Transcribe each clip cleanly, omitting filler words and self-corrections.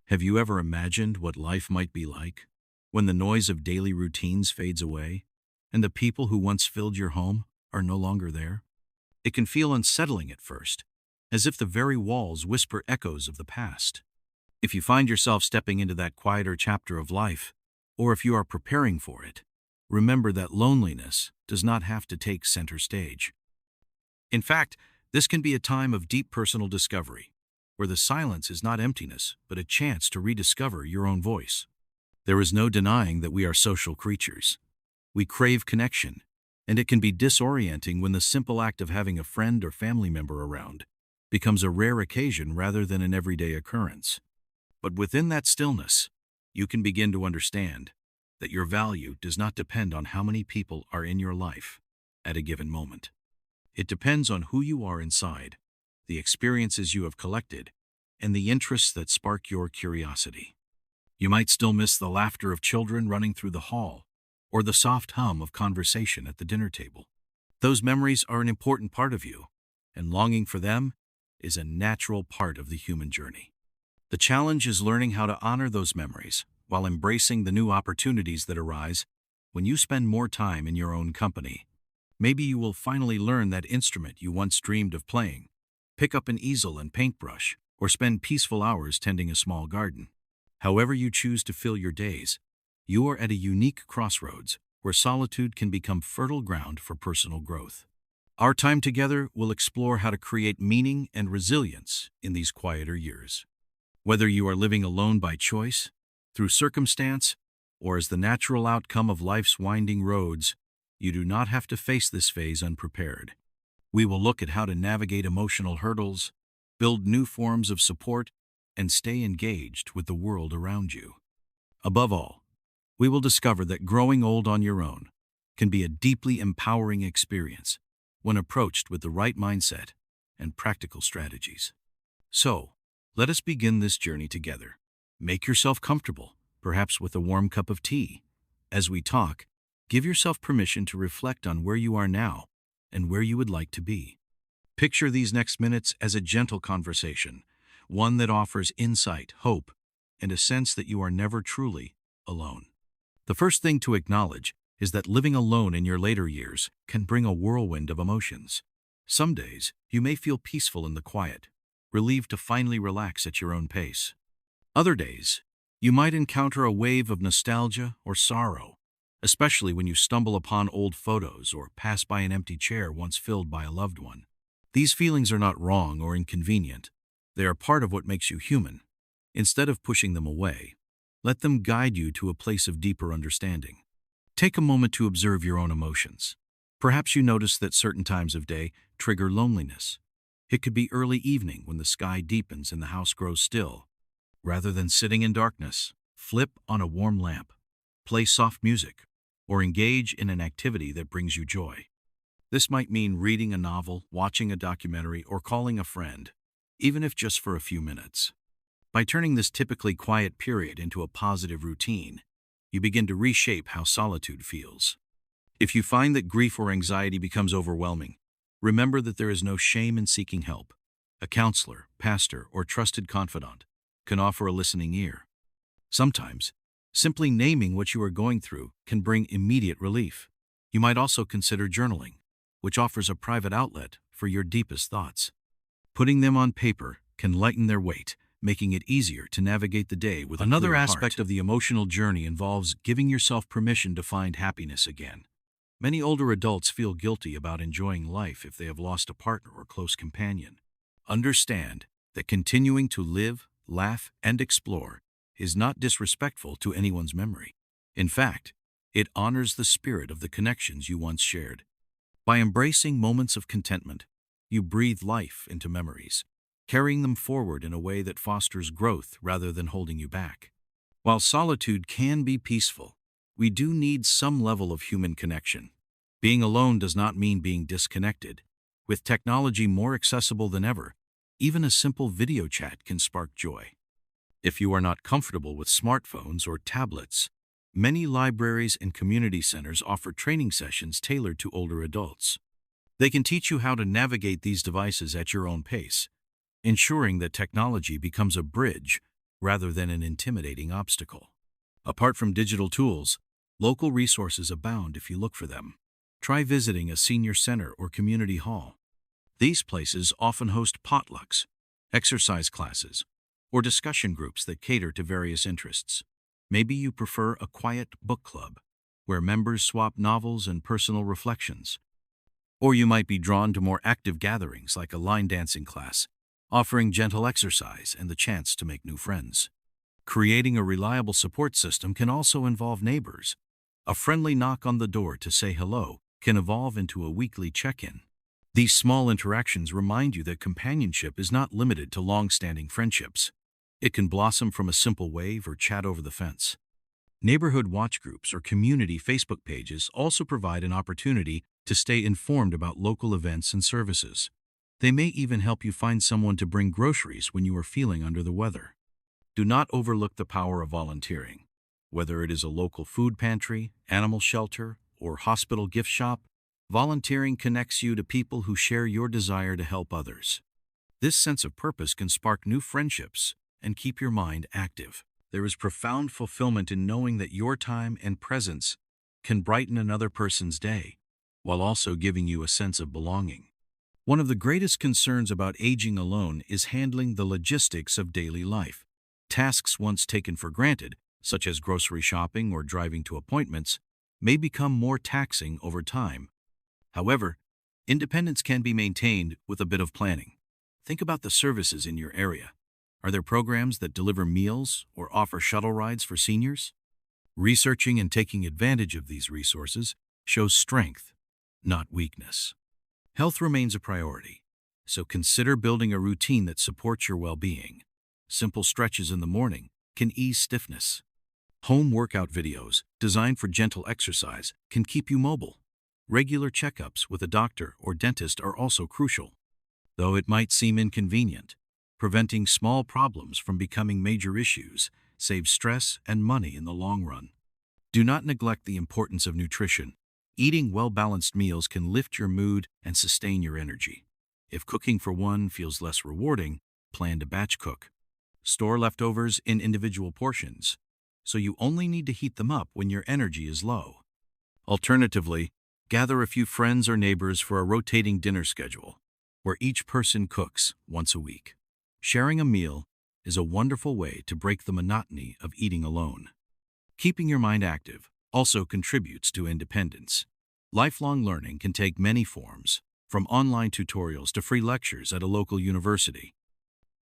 Have you ever imagined what life might be like when the noise of daily routines fades away and the people who once filled your home are no longer there? It can feel unsettling at first, as if the very walls whisper echoes of the past. If you find yourself stepping into that quieter chapter of life, or if you are preparing for it, remember that loneliness does not have to take center stage. In fact, this can be a time of deep personal discovery, where the silence is not emptiness, but a chance to rediscover your own voice. There is no denying that we are social creatures. We crave connection, and it can be disorienting when the simple act of having a friend or family member around becomes a rare occasion rather than an everyday occurrence. But within that stillness, you can begin to understand that your value does not depend on how many people are in your life at a given moment. It depends on who you are inside, the experiences you have collected, and the interests that spark your curiosity. You might still miss the laughter of children running through the hall, or the soft hum of conversation at the dinner table. Those memories are an important part of you, and longing for them is a natural part of the human journey. The challenge is learning how to honor those memories while embracing the new opportunities that arise when you spend more time in your own company. Maybe you will finally learn that instrument you once dreamed of playing, pick up an easel and paintbrush, or spend peaceful hours tending a small garden. However you choose to fill your days, you are at a unique crossroads where solitude can become fertile ground for personal growth. Our time together will explore how to create meaning and resilience in these quieter years. Whether you are living alone by choice, through circumstance, or as the natural outcome of life's winding roads, you do not have to face this phase unprepared. We will look at how to navigate emotional hurdles, build new forms of support, and stay engaged with the world around you. Above all, we will discover that growing old on your own can be a deeply empowering experience when approached with the right mindset and practical strategies. So, let us begin this journey together. Make yourself comfortable, perhaps with a warm cup of tea. As we talk, give yourself permission to reflect on where you are now and where you would like to be. Picture these next minutes as a gentle conversation, one that offers insight, hope, and a sense that you are never truly alone. The first thing to acknowledge is that living alone in your later years can bring a whirlwind of emotions. Some days, you may feel peaceful in the quiet, relieved to finally relax at your own pace. Other days, you might encounter a wave of nostalgia or sorrow, especially when you stumble upon old photos or pass by an empty chair once filled by a loved one. These feelings are not wrong or inconvenient. They are part of what makes you human. Instead of pushing them away, let them guide you to a place of deeper understanding. Take a moment to observe your own emotions. Perhaps you notice that certain times of day trigger loneliness. It could be early evening when the sky deepens and the house grows still. Rather than sitting in darkness, flip on a warm lamp, play soft music, or engage in an activity that brings you joy. This might mean reading a novel, watching a documentary, or calling a friend, even if just for a few minutes. By turning this typically quiet period into a positive routine, you begin to reshape how solitude feels. If you find that grief or anxiety becomes overwhelming, remember that there is no shame in seeking help. A counselor, pastor, or trusted confidant can offer a listening ear. Sometimes, simply naming what you are going through can bring immediate relief. You might also consider journaling, which offers a private outlet for your deepest thoughts. Putting them on paper can lighten their weight, making it easier to navigate the day with a clear heart. Another aspect of the emotional journey involves giving yourself permission to find happiness again. Many older adults feel guilty about enjoying life if they have lost a partner or close companion. Understand that continuing to live, laugh, and explore is not disrespectful to anyone's memory. In fact, it honors the spirit of the connections you once shared. By embracing moments of contentment, you breathe life into memories, carrying them forward in a way that fosters growth rather than holding you back. While solitude can be peaceful, we do need some level of human connection. Being alone does not mean being disconnected. With technology more accessible than ever, even a simple video chat can spark joy. If you are not comfortable with smartphones or tablets, many libraries and community centers offer training sessions tailored to older adults. They can teach you how to navigate these devices at your own pace, ensuring that technology becomes a bridge rather than an intimidating obstacle. Apart from digital tools, local resources abound if you look for them. Try visiting a senior center or community hall. These places often host potlucks, exercise classes, or discussion groups that cater to various interests. Maybe you prefer a quiet book club, where members swap novels and personal reflections. Or you might be drawn to more active gatherings like a line dancing class, offering gentle exercise and the chance to make new friends. Creating a reliable support system can also involve neighbors. A friendly knock on the door to say hello can evolve into a weekly check-in. These small interactions remind you that companionship is not limited to long-standing friendships. It can blossom from a simple wave or chat over the fence. Neighborhood watch groups or community Facebook pages also provide an opportunity to stay informed about local events and services. They may even help you find someone to bring groceries when you are feeling under the weather. Do not overlook the power of volunteering. Whether it is a local food pantry, animal shelter, or hospital gift shop, volunteering connects you to people who share your desire to help others. This sense of purpose can spark new friendships and keep your mind active. There is profound fulfillment in knowing that your time and presence can brighten another person's day, while also giving you a sense of belonging. One of the greatest concerns about aging alone is handling the logistics of daily life. Tasks once taken for granted, such as grocery shopping or driving to appointments, may become more taxing over time. However, independence can be maintained with a bit of planning. Think about the services in your area. Are there programs that deliver meals or offer shuttle rides for seniors? Researching and taking advantage of these resources shows strength, not weakness. Health remains a priority, so consider building a routine that supports your well-being. Simple stretches in the morning can ease stiffness. Home workout videos designed for gentle exercise can keep you mobile. Regular checkups with a doctor or dentist are also crucial. Though it might seem inconvenient, preventing small problems from becoming major issues saves stress and money in the long run. Do not neglect the importance of nutrition. Eating well-balanced meals can lift your mood and sustain your energy. If cooking for one feels less rewarding, plan to batch cook. Store leftovers in individual portions, so you only need to heat them up when your energy is low. Alternatively, gather a few friends or neighbors for a rotating dinner schedule, where each person cooks once a week. Sharing a meal is a wonderful way to break the monotony of eating alone. Keeping your mind active also contributes to independence. Lifelong learning can take many forms, from online tutorials to free lectures at a local university.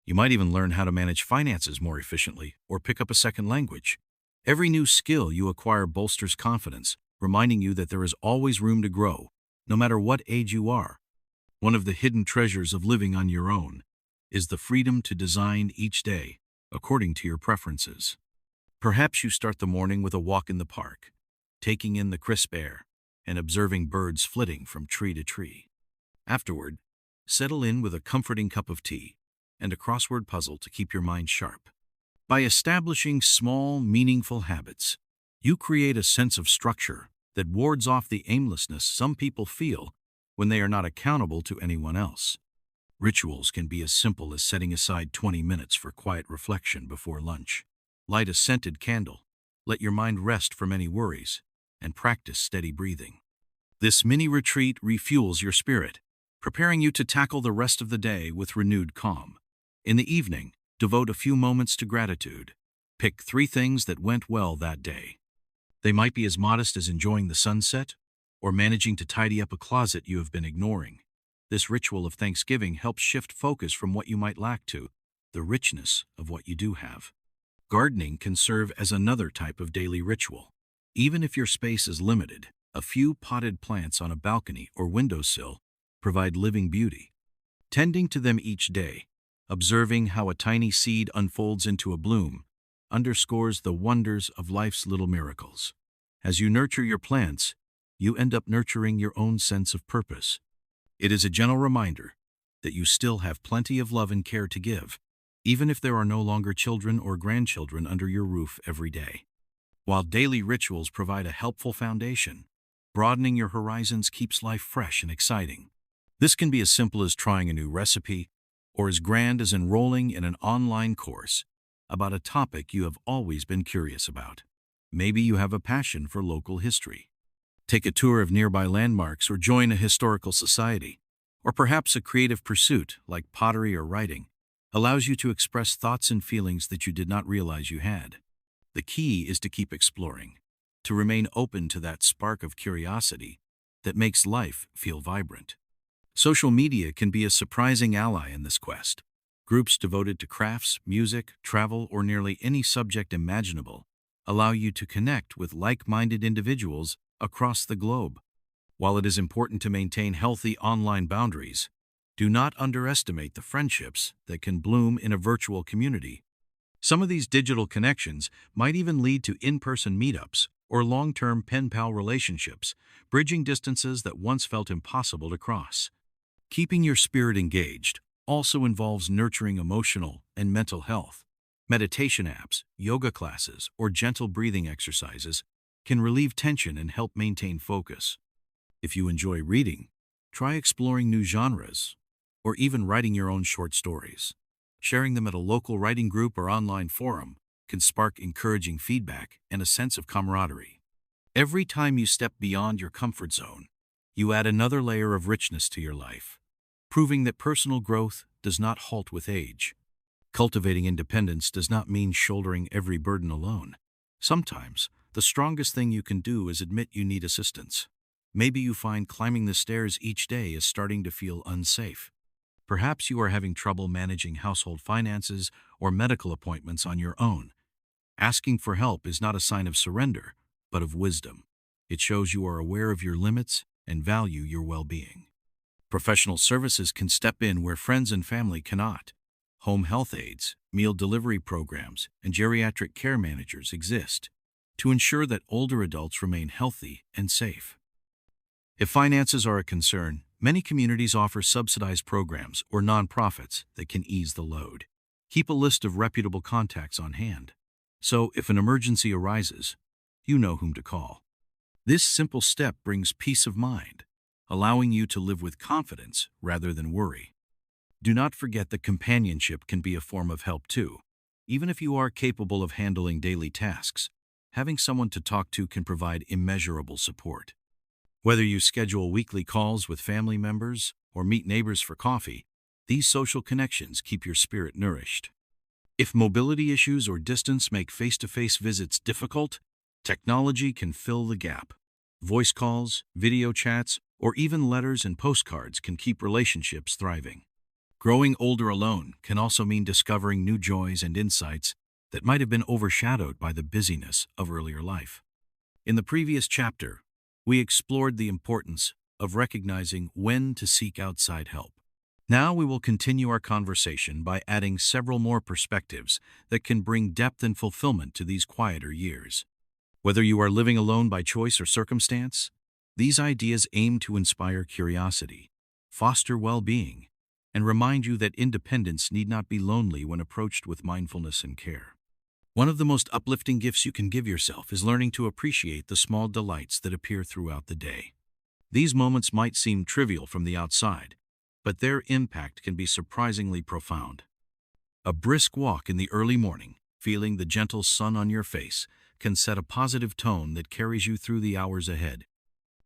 You might even learn how to manage finances more efficiently or pick up a second language. Every new skill you acquire bolsters confidence, reminding you that there is always room to grow, no matter what age you are. One of the hidden treasures of living on your own is the freedom to design each day according to your preferences. Perhaps you start the morning with a walk in the park, taking in the crisp air and observing birds flitting from tree to tree. Afterward, settle in with a comforting cup of tea and a crossword puzzle to keep your mind sharp. By establishing small, meaningful habits, you create a sense of structure that wards off the aimlessness some people feel when they are not accountable to anyone else. Rituals can be as simple as setting aside 20 minutes for quiet reflection before lunch. Light a scented candle, let your mind rest from any worries, and practice steady breathing. This mini retreat refuels your spirit, preparing you to tackle the rest of the day with renewed calm. In the evening, devote a few moments to gratitude. Pick 3 things that went well that day. They might be as modest as enjoying the sunset or managing to tidy up a closet you have been ignoring. This ritual of Thanksgiving helps shift focus from what you might lack to the richness of what you do have. Gardening can serve as another type of daily ritual. Even if your space is limited, a few potted plants on a balcony or windowsill provide living beauty. Tending to them each day, observing how a tiny seed unfolds into a bloom, underscores the wonders of life's little miracles. As you nurture your plants, you end up nurturing your own sense of purpose. It is a gentle reminder that you still have plenty of love and care to give, even if there are no longer children or grandchildren under your roof every day. While daily rituals provide a helpful foundation, broadening your horizons keeps life fresh and exciting. This can be as simple as trying a new recipe, or as grand as enrolling in an online course about a topic you have always been curious about. Maybe you have a passion for local history. Take a tour of nearby landmarks or join a historical society. Or perhaps a creative pursuit, like pottery or writing, allows you to express thoughts and feelings that you did not realize you had. The key is to keep exploring, to remain open to that spark of curiosity that makes life feel vibrant. Social media can be a surprising ally in this quest. Groups devoted to crafts, music, travel, or nearly any subject imaginable allow you to connect with like-minded individuals across the globe. While it is important to maintain healthy online boundaries, do not underestimate the friendships that can bloom in a virtual community. Some of these digital connections might even lead to in-person meetups or long-term pen-pal relationships, bridging distances that once felt impossible to cross. Keeping your spirit engaged also involves nurturing emotional and mental health. Meditation apps, yoga classes, or gentle breathing exercises can relieve tension and help maintain focus. If you enjoy reading, try exploring new genres, or even writing your own short stories. Sharing them at a local writing group or online forum can spark encouraging feedback and a sense of camaraderie. Every time you step beyond your comfort zone, you add another layer of richness to your life, proving that personal growth does not halt with age. Cultivating independence does not mean shouldering every burden alone. Sometimes, the strongest thing you can do is admit you need assistance. Maybe you find climbing the stairs each day is starting to feel unsafe. Perhaps you are having trouble managing household finances or medical appointments on your own. Asking for help is not a sign of surrender, but of wisdom. It shows you are aware of your limits and value your well-being. Professional services can step in where friends and family cannot. Home health aides, meal delivery programs, and geriatric care managers exist to ensure that older adults remain healthy and safe. If finances are a concern, many communities offer subsidized programs or nonprofits that can ease the load. Keep a list of reputable contacts on hand, so if an emergency arises, you know whom to call. This simple step brings peace of mind, allowing you to live with confidence rather than worry. Do not forget that companionship can be a form of help too. Even if you are capable of handling daily tasks, having someone to talk to can provide immeasurable support. Whether you schedule weekly calls with family members or meet neighbors for coffee, these social connections keep your spirit nourished. If mobility issues or distance make face-to-face visits difficult, technology can fill the gap. Voice calls, video chats, or even letters and postcards can keep relationships thriving. Growing older alone can also mean discovering new joys and insights that might have been overshadowed by the busyness of earlier life. In the previous chapter, we explored the importance of recognizing when to seek outside help. Now we will continue our conversation by adding several more perspectives that can bring depth and fulfillment to these quieter years. Whether you are living alone by choice or circumstance, these ideas aim to inspire curiosity, foster well-being, and remind you that independence need not be lonely when approached with mindfulness and care. One of the most uplifting gifts you can give yourself is learning to appreciate the small delights that appear throughout the day. These moments might seem trivial from the outside, but their impact can be surprisingly profound. A brisk walk in the early morning, feeling the gentle sun on your face, can set a positive tone that carries you through the hours ahead.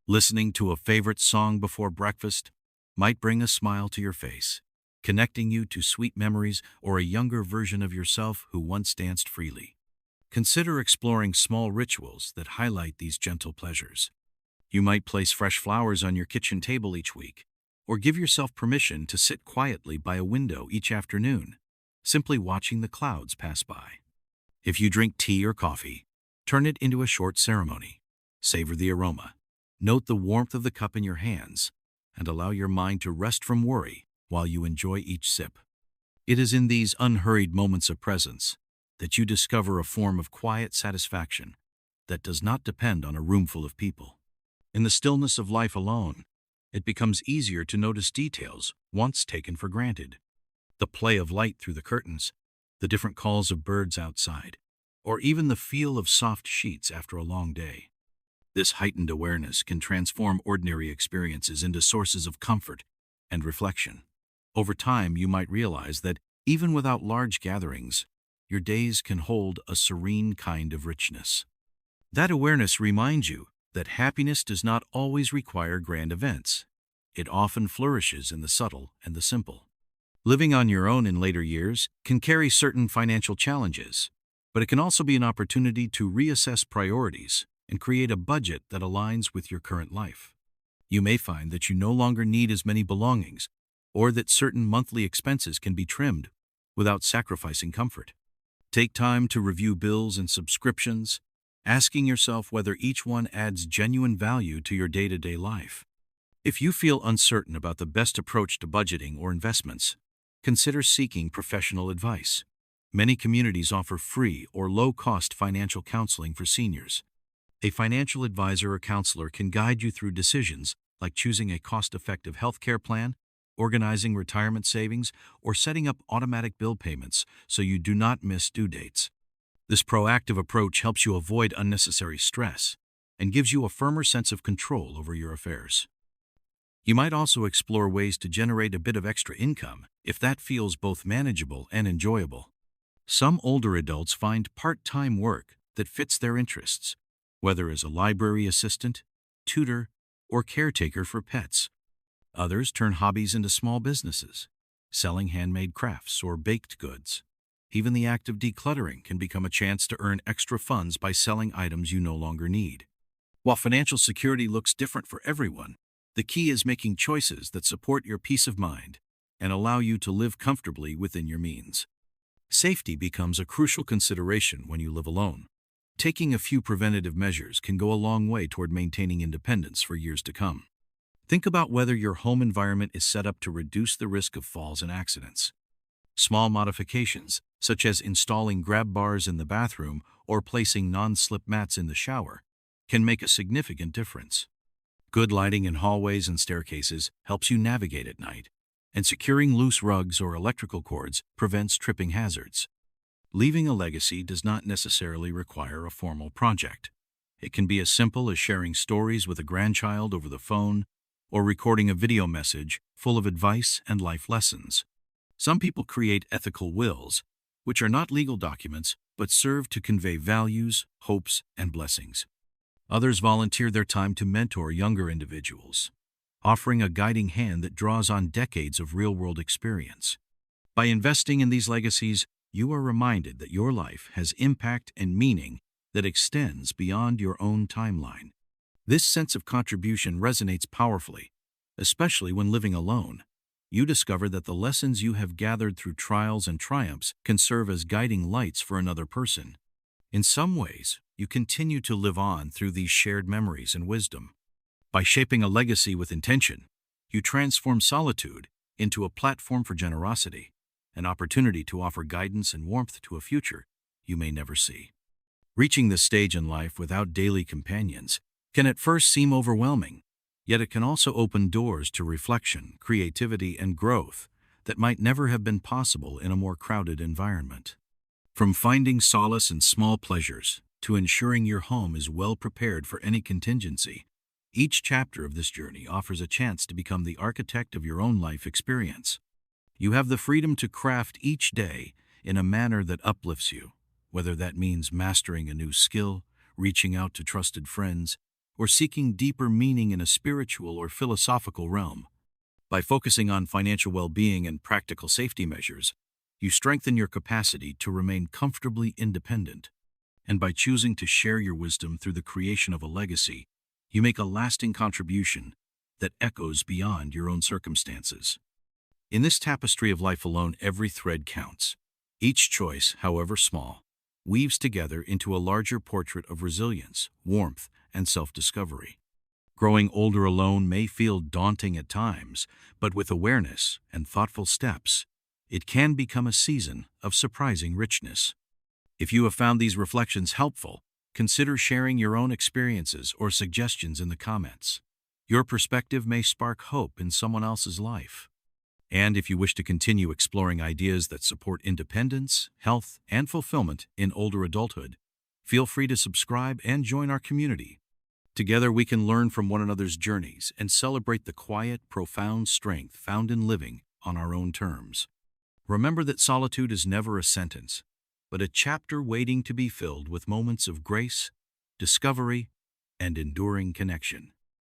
Listening to a favorite song before breakfast might bring a smile to your face, connecting you to sweet memories or a younger version of yourself who once danced freely. Consider exploring small rituals that highlight these gentle pleasures. You might place fresh flowers on your kitchen table each week, or give yourself permission to sit quietly by a window each afternoon, simply watching the clouds pass by. If you drink tea or coffee, turn it into a short ceremony. Savor the aroma. Note the warmth of the cup in your hands, and allow your mind to rest from worry while you enjoy each sip. It is in these unhurried moments of presence that you discover a form of quiet satisfaction that does not depend on a room full of people. In the stillness of life alone, it becomes easier to notice details once taken for granted. The play of light through the curtains, the different calls of birds outside, or even the feel of soft sheets after a long day. This heightened awareness can transform ordinary experiences into sources of comfort and reflection. Over time, you might realize that even without large gatherings, your days can hold a serene kind of richness. That awareness reminds you that happiness does not always require grand events. It often flourishes in the subtle and the simple. Living on your own in later years can carry certain financial challenges, but it can also be an opportunity to reassess priorities and create a budget that aligns with your current life. You may find that you no longer need as many belongings, or that certain monthly expenses can be trimmed without sacrificing comfort. Take time to review bills and subscriptions, asking yourself whether each one adds genuine value to your day-to-day life. If you feel uncertain about the best approach to budgeting or investments, consider seeking professional advice. Many communities offer free or low-cost financial counseling for seniors. A financial advisor or counselor can guide you through decisions like choosing a cost-effective healthcare plan, organizing retirement savings, or setting up automatic bill payments so you do not miss due dates. This proactive approach helps you avoid unnecessary stress and gives you a firmer sense of control over your affairs. You might also explore ways to generate a bit of extra income if that feels both manageable and enjoyable. Some older adults find part-time work that fits their interests, whether as a library assistant, tutor, or caretaker for pets. Others turn hobbies into small businesses, selling handmade crafts or baked goods. Even the act of decluttering can become a chance to earn extra funds by selling items you no longer need. While financial security looks different for everyone, the key is making choices that support your peace of mind and allow you to live comfortably within your means. Safety becomes a crucial consideration when you live alone. Taking a few preventative measures can go a long way toward maintaining independence for years to come. Think about whether your home environment is set up to reduce the risk of falls and accidents. Small modifications, such as installing grab bars in the bathroom or placing non-slip mats in the shower, can make a significant difference. Good lighting in hallways and staircases helps you navigate at night, and securing loose rugs or electrical cords prevents tripping hazards. Leaving a legacy does not necessarily require a formal project. It can be as simple as sharing stories with a grandchild over the phone or recording a video message full of advice and life lessons. Some people create ethical wills, which are not legal documents but serve to convey values, hopes, and blessings. Others volunteer their time to mentor younger individuals, offering a guiding hand that draws on decades of real-world experience. By investing in these legacies, you are reminded that your life has impact and meaning that extends beyond your own timeline. This sense of contribution resonates powerfully, especially when living alone. You discover that the lessons you have gathered through trials and triumphs can serve as guiding lights for another person. In some ways, you continue to live on through these shared memories and wisdom. By shaping a legacy with intention, you transform solitude into a platform for generosity, an opportunity to offer guidance and warmth to a future you may never see. Reaching this stage in life without daily companions can at first seem overwhelming, yet it can also open doors to reflection, creativity, and growth that might never have been possible in a more crowded environment. From finding solace in small pleasures to ensuring your home is well prepared for any contingency, each chapter of this journey offers a chance to become the architect of your own life experience. You have the freedom to craft each day in a manner that uplifts you, whether that means mastering a new skill, reaching out to trusted friends, or seeking deeper meaning in a spiritual or philosophical realm. By focusing on financial well-being and practical safety measures, you strengthen your capacity to remain comfortably independent. And by choosing to share your wisdom through the creation of a legacy, you make a lasting contribution that echoes beyond your own circumstances. In this tapestry of life alone, every thread counts. Each choice, however small, weaves together into a larger portrait of resilience, warmth, and self-discovery. Growing older alone may feel daunting at times, but with awareness and thoughtful steps, it can become a season of surprising richness. If you have found these reflections helpful, consider sharing your own experiences or suggestions in the comments. Your perspective may spark hope in someone else's life. And if you wish to continue exploring ideas that support independence, health, and fulfillment in older adulthood, feel free to subscribe and join our community. Together we can learn from one another's journeys and celebrate the quiet, profound strength found in living on our own terms. Remember that solitude is never a sentence. but a chapter waiting to be filled with moments of grace, discovery, and enduring connection.